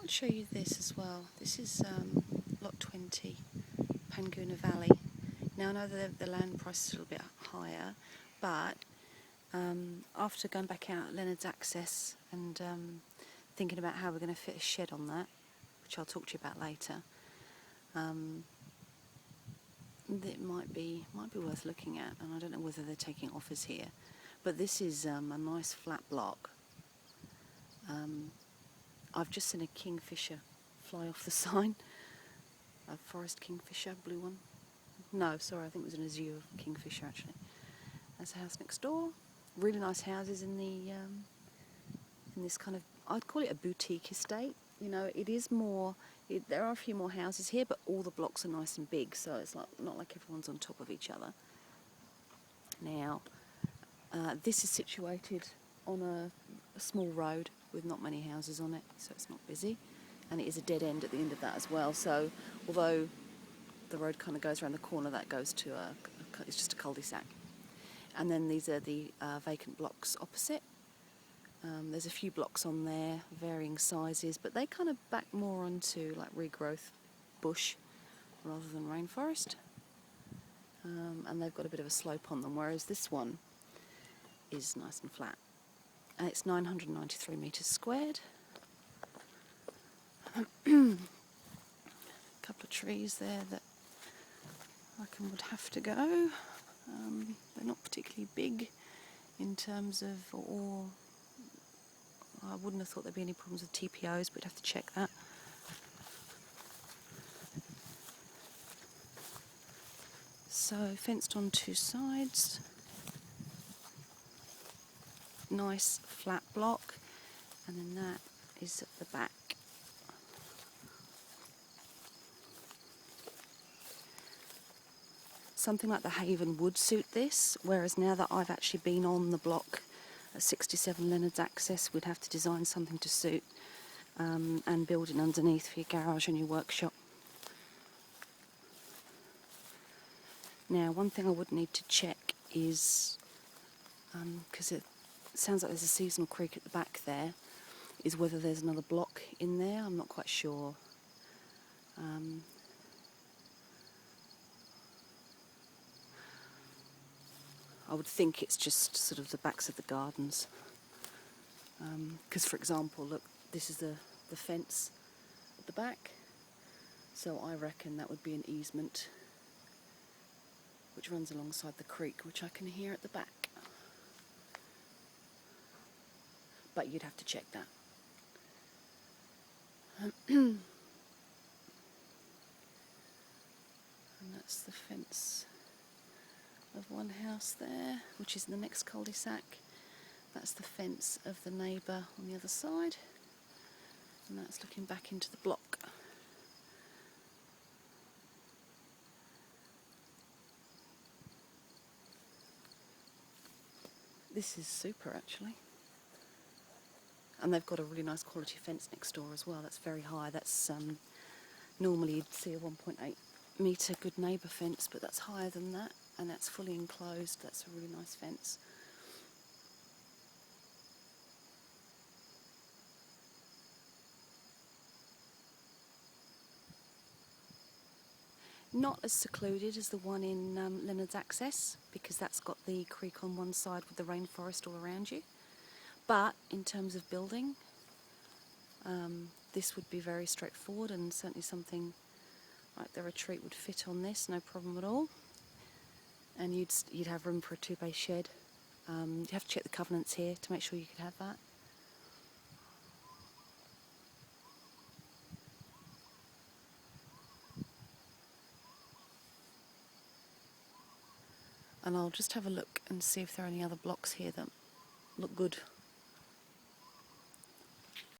I'd show you this as well. This is lot 20, Panguna Valley. Now I know that the land price is a little bit higher, but after going back out at Leonard's Access and thinking about how we're going to fit a shed on that, which I'll talk to you about later, it might be worth looking at, and I don't know whether they're taking offers here, but this is a nice flat block. I've just seen a kingfisher fly off the sign, a forest kingfisher, blue one. No, sorry, I think it was an azure kingfisher actually. There's a house next door. Really nice houses in the in this kind of, I'd call it a boutique estate. You know, it is more. There are a few more houses here, but all the blocks are nice and big, so it's not like everyone's on top of each other. Now, this is situated on a small road with not many houses on it, so it's not busy, and it is a dead end at the end of that as well. So, although the road kind of goes around the corner, that goes to it's just a cul-de-sac. And then these are the vacant blocks opposite. There's a few blocks on there, varying sizes, but they kind of back more onto like regrowth bush rather than rainforest. And they've got a bit of a slope on them, whereas this one is nice and flat. And it's 993 metres squared. A couple of trees there that I reckon would have to go. They're not particularly big in terms of, or I wouldn't have thought there'd be any problems with TPOs, but we'd have to check that. So fenced on two sides. Nice flat block, and then that is at the back. Something like the Haven would suit this, whereas now that I've actually been on the block at 67 Leonard's Access, we'd have to design something to suit and build it underneath for your garage and your workshop. Now, one thing I would need to check is, because it sounds like there's a seasonal creek at the back there, is whether there's another block in there. I'm not quite sure. I would think it's just sort of the backs of the gardens. Because, for example, look, this is the fence at the back. So I reckon that would be an easement which runs alongside the creek, which I can hear at the back. But you'd have to check that. And that's the fence of one house there, which is in the next cul-de-sac. That's the fence of the neighbour on the other side, and that's looking back into the block. This is super actually, and they've got a really nice quality fence next door as well. That's very high. That's normally you'd see a 1.8 metre good neighbour fence, but that's higher than that, and that's fully enclosed. That's a really nice fence. Not as secluded as the one in Leonard's Access, because that's got the creek on one side with the rainforest all around you. But in terms of building, this would be very straightforward, and certainly something like the retreat would fit on this, no problem at all. And you'd have room for a 2-bay shed. You'd have to check the covenants here to make sure you could have that. And I'll just have a look and see if there are any other blocks here that look good.